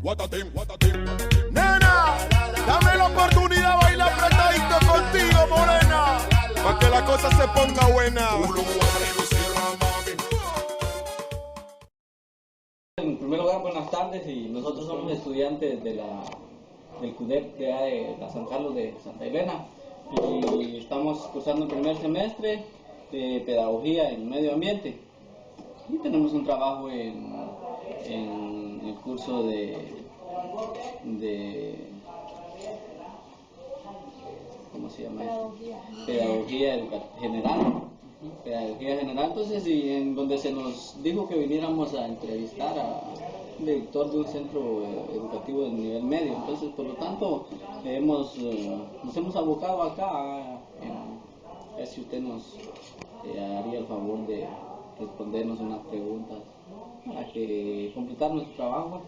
Nena, dame la oportunidad de bailar apretadito contigo, morena, para que la cosa se ponga buena. En primer lugar, buenas tardes, y nosotros somos estudiantes del CUDEP de la San Carlos de Santa Elena, y estamos cursando el primer semestre de Pedagogía en Medio Ambiente, y tenemos un trabajo en el curso ¿cómo se llama? Pedagogía General. Pedagogía General, entonces, y en donde se nos dijo que viniéramos a entrevistar a un director de un centro educativo de nivel medio. Entonces, por lo tanto, nos hemos abocado acá a ver si usted nos haría el favor de respondernos unas preguntas para que completar nuestro trabajo.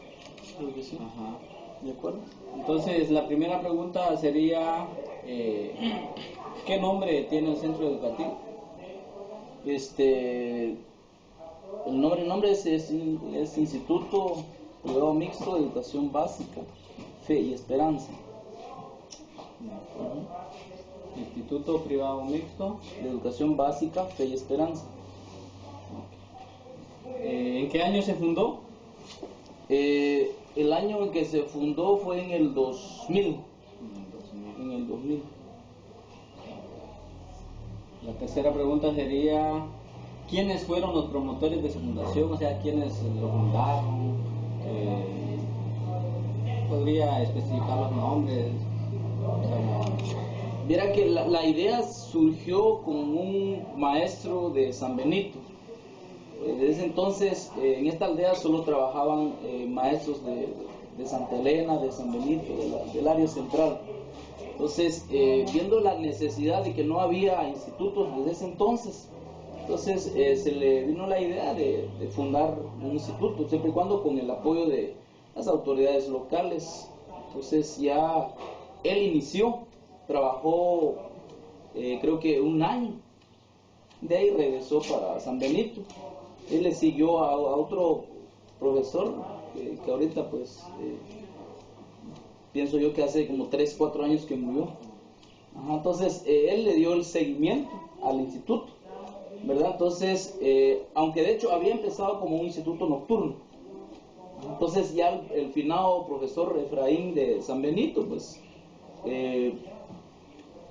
Creo que sí. Ajá. ¿De acuerdo? Entonces, la primera pregunta sería, ¿qué nombre tiene el centro educativo? El nombre es Instituto Privado Mixto de Educación Básica, Fe y Esperanza. Instituto Privado Mixto De Educación Básica, Fe y Esperanza. ¿En qué año se fundó? El año en que se fundó fue en el 2000. En el 2000. La tercera pregunta sería, ¿quiénes fueron los promotores de su fundación? O sea, ¿quiénes lo fundaron? ¿Podría especificar los nombres? Viera que la idea surgió con un maestro de San Benito. Desde ese entonces, en esta aldea solo trabajaban maestros de Santa Elena, de San Benito, del área central. Entonces, viendo la necesidad de que no había institutos desde ese entonces, se le vino la idea de fundar un instituto, siempre y cuando con el apoyo de las autoridades locales. Entonces ya él inició, trabajó creo que un año, de ahí regresó para San Benito. Él le siguió a otro profesor que ahorita pues pienso yo que hace como 3, 4 años que murió. Entonces él le dio el seguimiento al instituto, ¿verdad? Entonces, aunque de hecho había empezado como un instituto nocturno, entonces ya el finado profesor Efraín de San Benito pues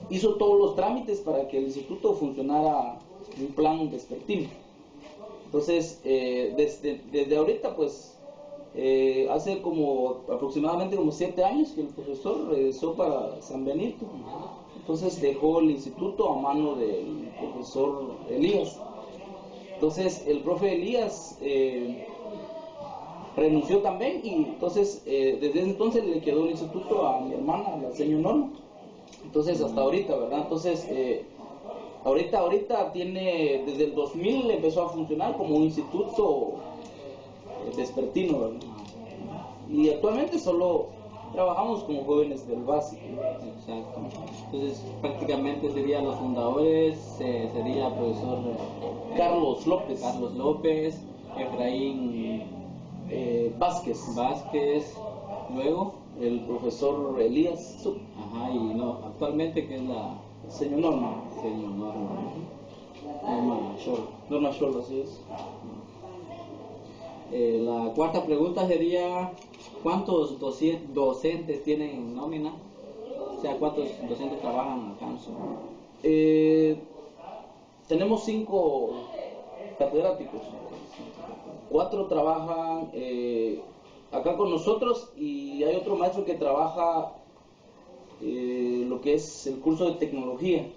hizo todos los trámites para que el instituto funcionara en un plan vespertino. Entonces, desde ahorita pues hace como aproximadamente como 7 años que el profesor regresó para San Benito. Entonces dejó el instituto a mano del profesor Elías. Entonces el profe Elías renunció también, y entonces desde ese entonces le quedó el instituto a mi hermana, la señora Norma. Entonces hasta ahorita, ¿verdad? Entonces ahorita tiene, desde el 2000 empezó a funcionar como un instituto vespertino, ¿verdad? Y actualmente solo trabajamos como jóvenes del básico. Exacto. Entonces, prácticamente serían los fundadores, sería el profesor Carlos López. Carlos López, Efraín Vázquez, luego el profesor Elías. Ajá, y no, actualmente, ¿qué es la Señor Norma? señor Norma? Norma Scholl, así es. La cuarta pregunta sería, ¿cuántos docentes tienen en nómina? O sea, ¿cuántos docentes trabajan acá en su...? Tenemos 5 catedráticos. 4 trabajan acá con nosotros, y hay otro maestro que trabaja lo que es el curso de tecnología.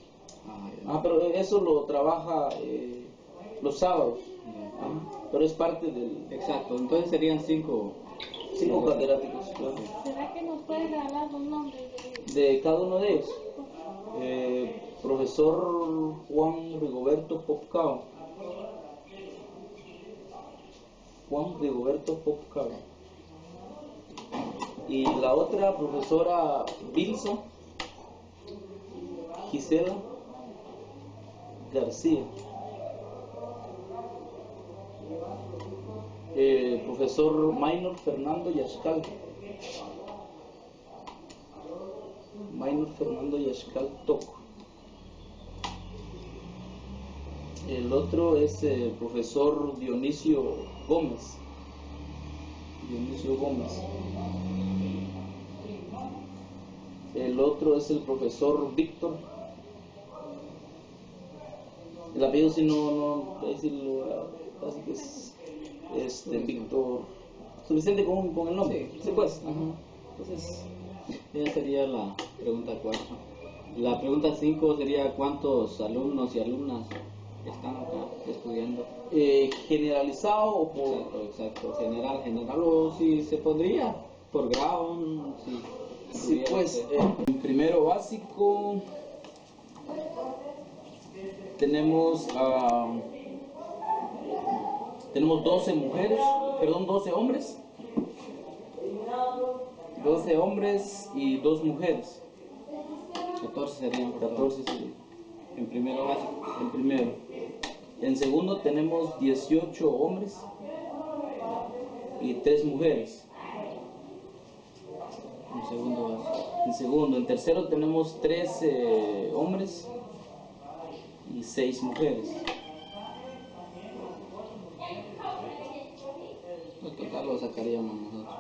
Pero eso lo trabaja los sábados. Pero es parte del... Exacto, entonces serían 5 catedráticos, claro. ¿Será que nos pueden regalar los nombres De cada uno de ellos? Profesor Juan Rigoberto Popcao. Y la otra, profesora Vilsa Gisela García. profesor Minor Fernando Yaxcal. Minor Fernando Yaxcal Toco. El otro es el profesor Dionisio Gómez. Dionisio Gómez. El otro es el profesor Víctor. El apellido si no decirlo, así que es Víctor. Suficiente con el nombre. Sí, pues. Entonces, esa sería la pregunta 4. La pregunta 5 sería ¿cuántos alumnos y alumnas están acá estudiando? generalizado o por... Exacto, general o si se podría por grado, si Sí, pues, en primero básico tenemos 12 mujeres, perdón, 12 hombres. 12 hombres y 2 mujeres. 14 serían. 14 serían. En primero básico. En primero. En segundo tenemos 18 hombres y 3 mujeres. En segundo básico. En segundo. En tercero tenemos 13 hombres y 6 mujeres. El total lo sacaríamos nosotros.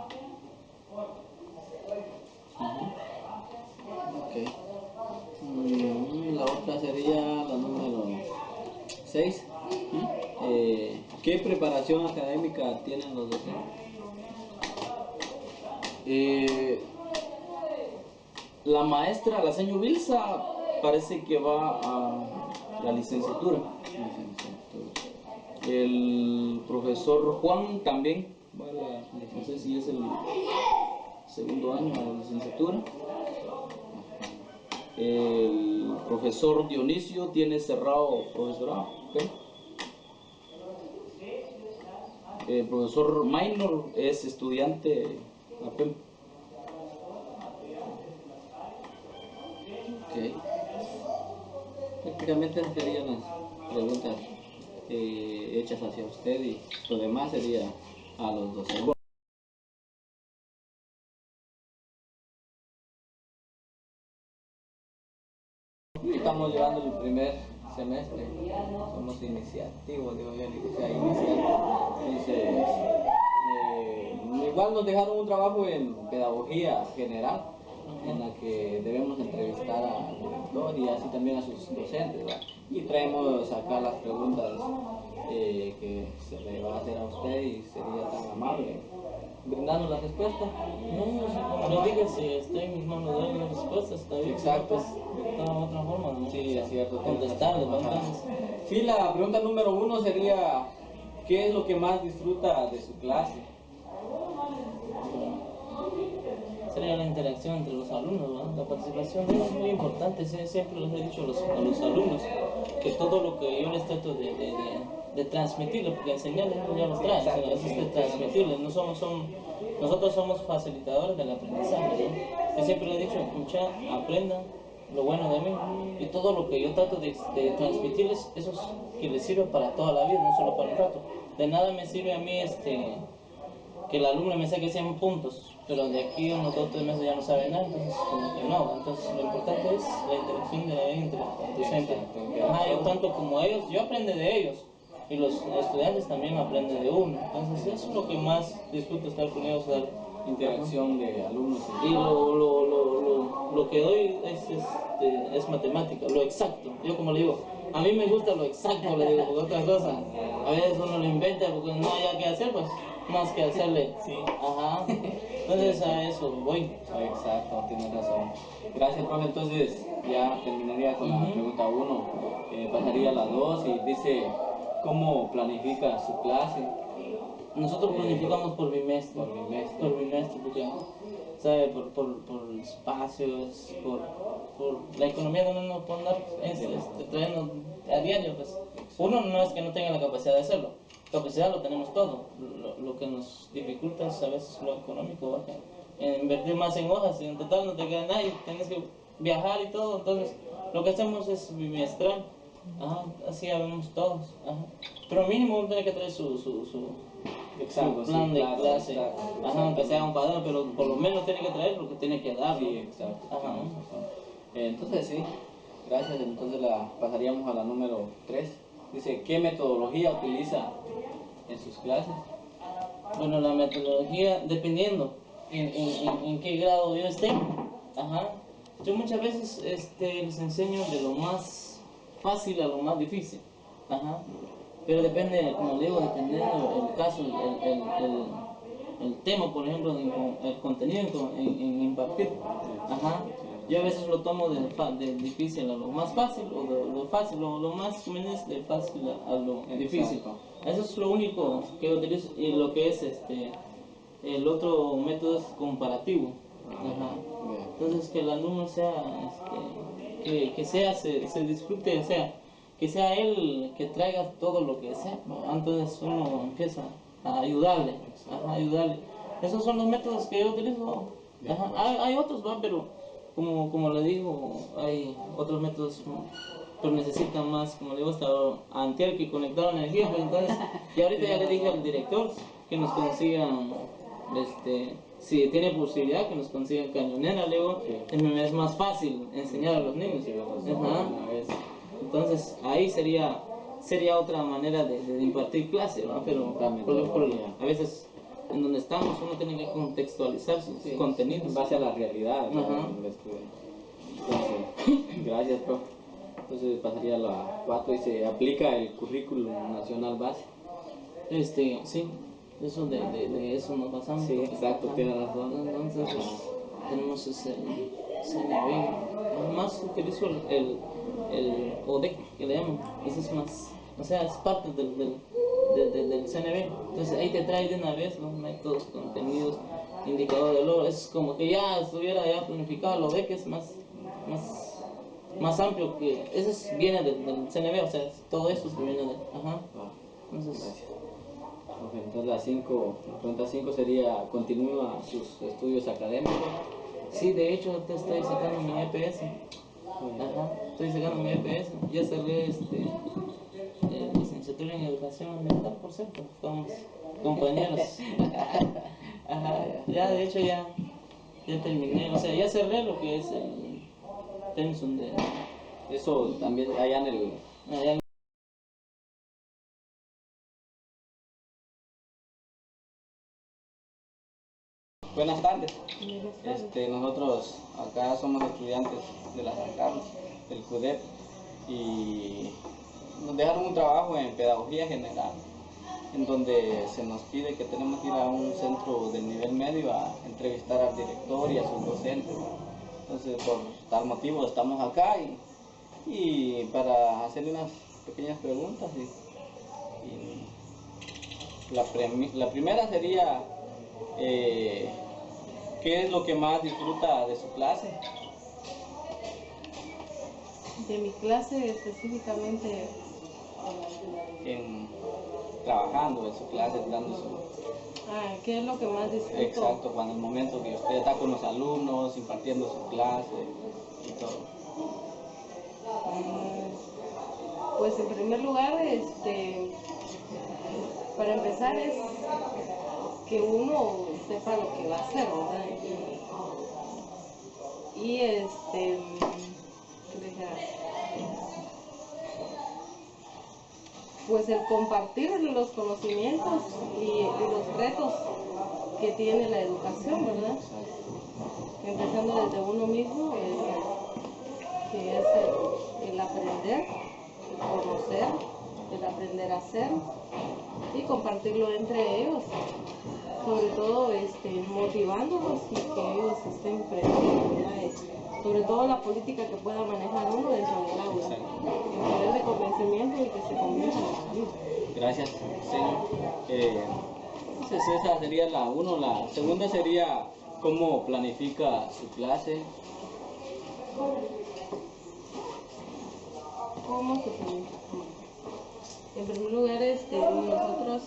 Ok. La otra sería la número 6. ¿Qué preparación académica tienen los docentes? La maestra, la señora Vilsa, parece que va a la licenciatura. El profesor Juan también va a la, no sé si es el segundo año de la licenciatura. El profesor Dionisio tiene cerrado profesorado. ¿Okay? El profesor Minor es estudiante APEM. Ok. Prácticamente esas serían las preguntas hechas hacia usted y lo demás sería a los docentes. Estamos llevando el primer semestre, somos iniciativos, digo yo, o sea, inicial. Entonces, igual nos dejaron un trabajo en pedagogía general, en la que debemos entrevistar al director y así también a sus docentes, ¿verdad? Y traemos acá las preguntas que se le va a hacer a usted y sería tan amable brindando la respuesta. No, como dije, si está en mis manos dar una respuesta, está bien. Exacto. De otra forma, ¿no? Sí, es cierto. Contestarles, ¿no? Entonces, sí, la pregunta número 1 sería, ¿qué es lo que más disfruta de su clase? sería la interacción entre los alumnos, ¿no? La participación de ellos es muy importante. Siempre les he dicho a los alumnos que todo lo que yo les trato de transmitirles, porque enseñarles ya los traen, es de transmitirles. Nosotros somos facilitadores del aprendizaje, ¿no? Yo siempre les he dicho, escucha, aprendan lo bueno de mí y todo lo que yo trato de transmitirles, eso es que les sirve para toda la vida, no solo para un rato. De nada me sirve a mí que el alumno me saque 100 puntos, pero de aquí a unos 2 o 3 meses ya no sabe nada, entonces como que no. Entonces lo importante es la interacción entre el docente. Yo tanto como ellos, yo aprendo de ellos y los estudiantes también aprenden de uno. Entonces eso es lo que más disfruto, estar con ellos, dar Interacción de alumnos. y lo que doy es matemática, lo exacto. Yo como le digo, a mí me gusta lo exacto, le digo, porque otra cosa, a veces uno lo inventa porque no haya que hacer, pues más que hacerle. Sí. Ajá. Entonces a eso voy. Exacto, tienes razón. Gracias, profe. Entonces ya terminaría con la pregunta 1. Pasaría a la 2 y dice, ¿cómo planifica su clase? Nosotros planificamos por bimestre. Por bimestre. Por bimestre, porque, ¿sabe? Por espacios, por la economía donde uno puede andar trayendo a diario, pues. Uno no es que no tenga la capacidad de hacerlo. Capacidad lo tenemos todo. Lo que nos dificulta es a veces lo económico, baja. Invertir más en hojas y en total no te queda nada y tienes que viajar y todo. Entonces, lo que hacemos es bimestral. Ajá, así ya vemos todos. Ajá. Pero mínimo uno tiene que traer su Exacto, su plan sí, de clase, clase. exacto, Ajá, aunque sea un cuaderno, pero por lo menos tiene que traer lo que tiene que dar. Sí, exacto. Ajá. Entonces sí, gracias. Entonces pasaríamos a la número 3. Dice, ¿qué metodología utiliza en sus clases? Bueno, la metodología, dependiendo en qué grado yo esté. Ajá. Yo muchas veces les enseño de lo más fácil a lo más difícil. Ajá. Pero depende, como le digo, dependiendo el caso, el tema, por ejemplo, el contenido en impartir. Ajá. Yo a veces lo tomo de difícil a lo más fácil, o de lo fácil, lo más conveniente de fácil a lo difícil. Eso es lo único que utilizo. Y lo que es el otro método es comparativo. Ajá. Entonces que el alumno sea, que sea, se disfrute, o sea, que sea él que traiga todo lo que sea. Entonces uno empieza a ayudarle, ayudarle. Esos son los métodos que yo utilizo. Ajá. Hay otros, ¿no? Pero como le digo, hay otros métodos, pero necesitan más, como le digo, hasta antier que conectar energía, pues entonces, y ahorita ya le dije al director que nos consigan, si tiene posibilidad, que nos consigan cañonera, le digo, es más fácil enseñar a los niños. Ajá. Entonces, ahí sería otra manera de impartir clase, ¿no? Pero a veces en donde estamos uno tiene que contextualizar sus contenidos en base a la realidad del estudiante. Entonces, gracias, profe. Entonces pasaría a la 4 y se aplica el currículum nacional base. Sí, eso de eso nos basamos. Sí, exacto, tiene razón. Entonces tenemos ese CNB. Más utilizo el ODEC, que le llaman. Ese es más, o sea, es parte del CNB. Entonces ahí te trae de una vez los métodos, contenidos, indicador de logro. Es como que ya estuviera ya planificado. Lo ve que es más amplio que ese viene del CNB, o sea, todo eso viene de. Ajá. Entonces, entonces la pregunta 5 sería, ¿continúa sus estudios académicos? Sí, de hecho te estoy sacando mi EPS. Ajá, estoy sacando mi EPS. Ya cerré licenciatura en educación ambiental, por cierto. Somos compañeros. Ajá, ya de hecho ya terminé, o sea, ya cerré lo que es el Tenson de. Eso también allá en el. Buenas tardes. Nosotros acá somos estudiantes de la San Carlos, del CUDEP, y nos dejaron un trabajo en pedagogía general, en donde se nos pide que tenemos que ir a un centro del nivel medio a entrevistar al director y a sus docentes. Entonces, por tal motivo estamos acá y para hacerle unas pequeñas preguntas. La primera sería, ¿qué es lo que más disfruta de su clase? De mi clase específicamente. Trabajando en su clase, dando su. ¿Qué es lo que más disfruto? Exacto, cuando el momento que usted está con los alumnos, impartiendo su clase y todo. Pues en primer lugar, para empezar es que uno sepa lo que va a hacer, ¿verdad? Pues el compartir los conocimientos y los retos que tiene la educación, ¿verdad? Empezando desde uno mismo, que es el aprender, el conocer, el aprender a hacer y compartirlo entre ellos, sobre todo motivándolos y que ellos estén presentes, ¿verdad? Sobre todo la política que pueda manejar uno dentro del aula, el poder de convencimiento y que se convenzan a ellos. Gracias, señor. Entonces esa sería la 1. La segunda sería, ¿cómo planifica su clase? ¿Cómo se planifica? En primer lugar, nosotros,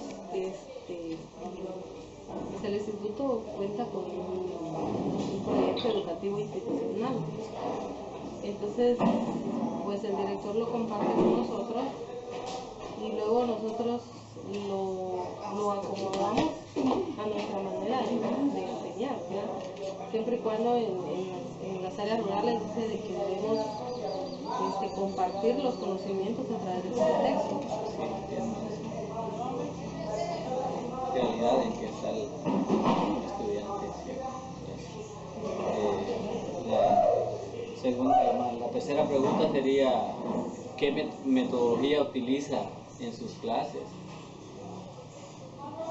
el instituto cuenta con un proyecto educativo institucional. Entonces, pues el director lo comparte con nosotros y luego nosotros lo acomodamos a nuestra manera de enseñar, ¿verdad? Siempre y cuando en las áreas rurales dice de que debemos compartir los conocimientos a través del contexto. Realidad en que está el estudiante. La tercera pregunta sería, ¿qué metodología utiliza en sus clases?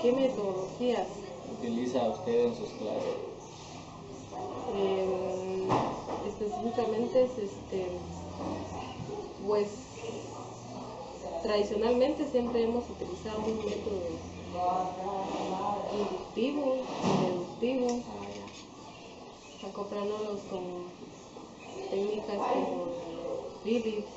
¿Qué metodologías ¿Utiliza usted en sus clases? Específicamente pues tradicionalmente siempre hemos utilizado un método inductivo y deductivo, acoplándolos con técnicas como Phillips,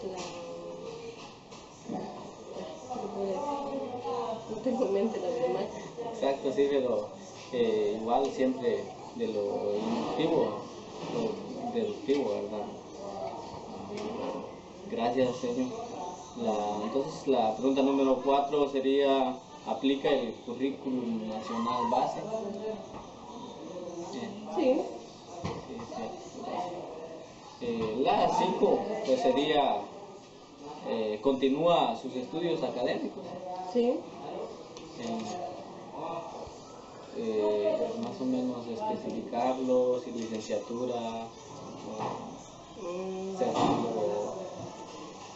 no tengo en mente las demás. Exacto, sí, pero igual siempre de lo inductivo, lo deductivo, ¿verdad? Gracias, señor. Entonces la pregunta número 4 sería, ¿aplica el currículum nacional base? Sí. La 5 pues sería, ¿continúa sus estudios académicos? Sí. Más o menos especificarlo, si licenciatura,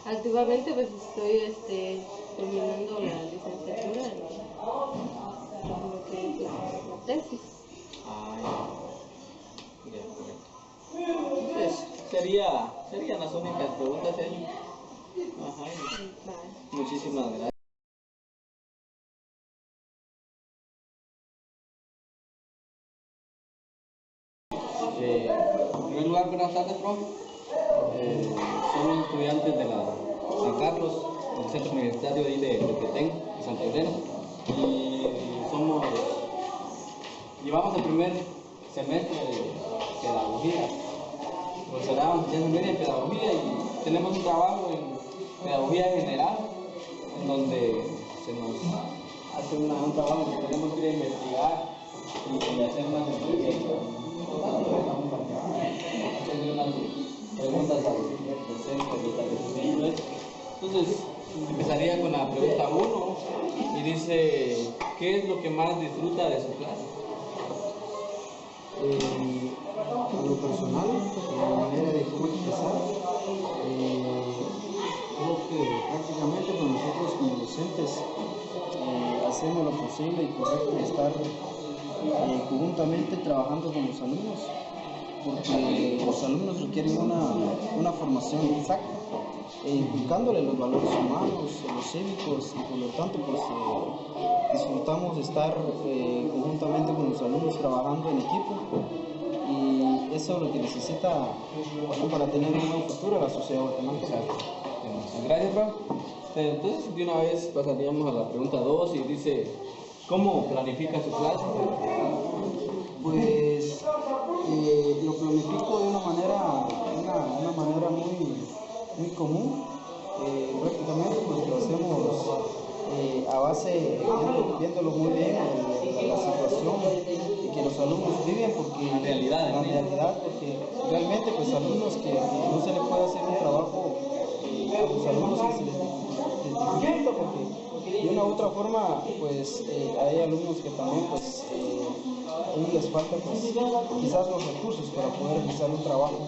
Activamente pues estoy terminando la licenciatura en lo que es la tesis. De acuerdo. Entonces, serían las únicas preguntas, señor. Muchísimas gracias. En primer lugar, buenas tardes, profe. Somos estudiantes de la San Carlos, del Centro Universitario de Petén, de Santa Elena, y llevamos el primer semestre de pedagogía. Profesorado en media en pedagogía y tenemos un trabajo en pedagogía general, en donde se nos hace un trabajo que tenemos que ir a investigar y hacer unas entrevistas. Hacer unas preguntas al docente. Entonces, empezaría con la pregunta 1 y dice, ¿qué es lo que más disfruta de su clase? A lo personal, la manera de cómo expresar, creo que prácticamente pues nosotros como docentes hacemos lo posible y correcto de estar conjuntamente trabajando con los alumnos, porque los alumnos requieren una formación exacta, inculcándole los valores humanos, los cívicos, y por lo tanto pues disfrutamos de estar conjuntamente con los alumnos trabajando en equipo, y eso es lo que necesita para tener un buen futuro a la sociedad guatemalteca. Gracias, profe. Entonces, de una vez pasaríamos a la pregunta 2 y dice, ¿cómo planifica su clase? Pues lo planifico de una manera muy común. Prácticamente pues lo hacemos a base, viéndolo muy bien, la situación que los alumnos viven, porque la realidad, porque realmente pues alumnos que no se les puede hacer un trabajo a los alumnos que se les dificulta, porque de una u otra forma pues hay alumnos que también pues aún les falta pues quizás los recursos para poder realizar un trabajo.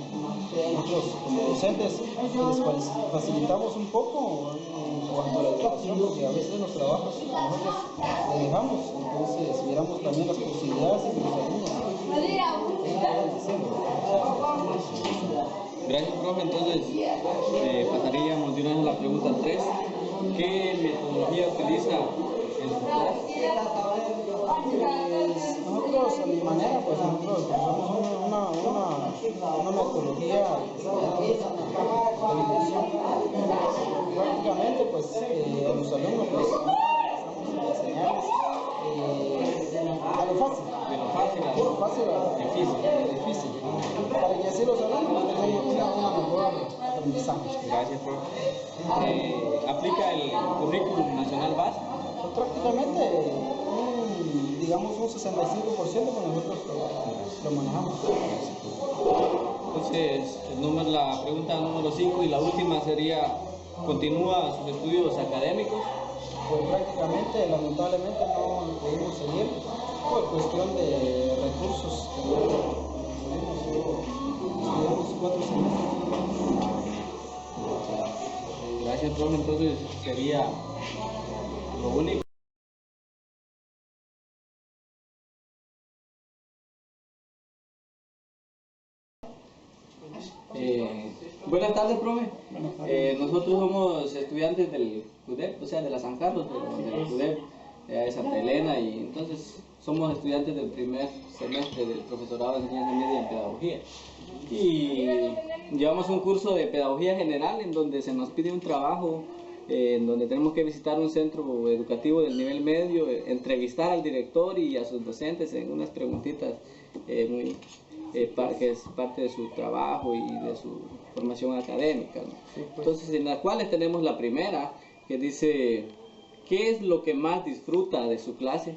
Nosotros como docentes les facilitamos un poco en cuanto a la educación, porque a veces los trabajos nosotros les dejamos, entonces miramos también las posibilidades de los alumnos. Gracias, profe. Entonces, pasaríamos de una vez a la pregunta 3. ¿Qué metodología utiliza en su clase? Pues nosotros, a mi manera, pues nosotros usamos una metodología prácticamente pues a los alumnos pues empezamos a enseñarles a lo fácil a lo difícil, para que así los alumnos tengan una mejor aprendizaje. Gracias, profe. ¿Aplica el currículum nacional base? Pues prácticamente digamos un 65% que nosotros lo manejamos. Entonces, la pregunta número 5 y la última sería, ¿continúa sus estudios académicos? Pues prácticamente, lamentablemente no pudimos seguir por cuestión de recursos. Estudiamos 4 semestres. Gracias, profe. Entonces sería lo único. Buenas tardes, profe. Nosotros somos estudiantes del CUDEP, o sea, de la San Carlos, del CUDEP de Santa Elena, y entonces somos estudiantes del primer semestre del profesorado de enseñanza media en pedagogía. Y llevamos un curso de pedagogía general en donde se nos pide un trabajo, en donde tenemos que visitar un centro educativo del nivel medio, entrevistar al director y a sus docentes en unas preguntitas que es parte de su trabajo y de su formación académica, ¿no? Sí, pues. Entonces, en las cuales tenemos la primera, que dice, ¿qué es lo que más disfruta de su clase?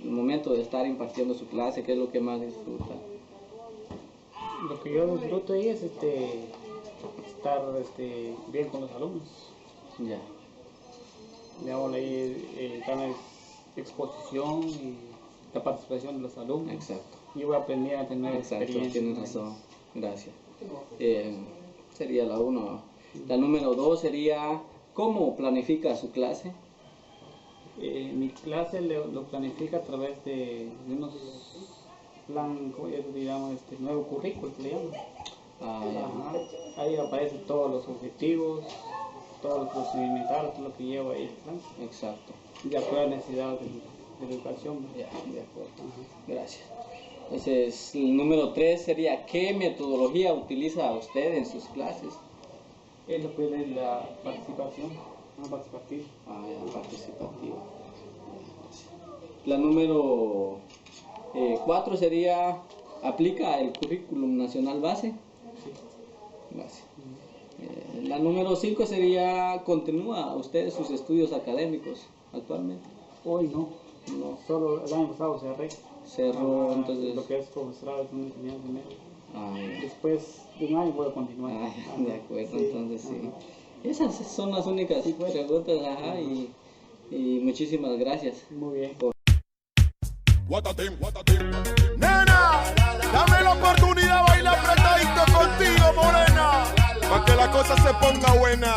En el momento de estar impartiendo su clase, ¿qué es lo que más disfruta? Lo que yo disfruto ahí es estar bien con los alumnos. Ya. Digamos ahí ganar exposición y la participación de los alumnos. Exacto. Y voy a aprender a tener experiencia. Tienes razón. Gracias. Sería la 1. La número 2 sería, ¿cómo planifica su clase? Mi clase lo planifica a través de unos plan, como digamos, nuevo currículo que le llaman. Ahí aparecen todos los objetivos, todos los procedimentales, todo lo que lleva ahí el plan. Exacto. De acuerdo a la necesidad de la educación. Ya, de acuerdo. Gracias. Entonces, el número 3 sería, ¿qué metodología utiliza usted en sus clases? Es lo que es la participación, participativa. Ya, participativa. La número 4 sería, ¿aplica el currículum nacional base? Sí. Gracias. La número 5 sería, ¿continúa usted sus estudios académicos actualmente? Hoy no. Solo el año pasado cerró, entonces... Lo que es profesorado de enseñanza media. Ya. Después de un año voy a continuar. De acuerdo, sí. Entonces sí. Esas son las únicas preguntas, y muchísimas gracias. Muy bien. Nena, dame la oportunidad de bailar apretadito contigo, morena, para que la cosa se ponga buena.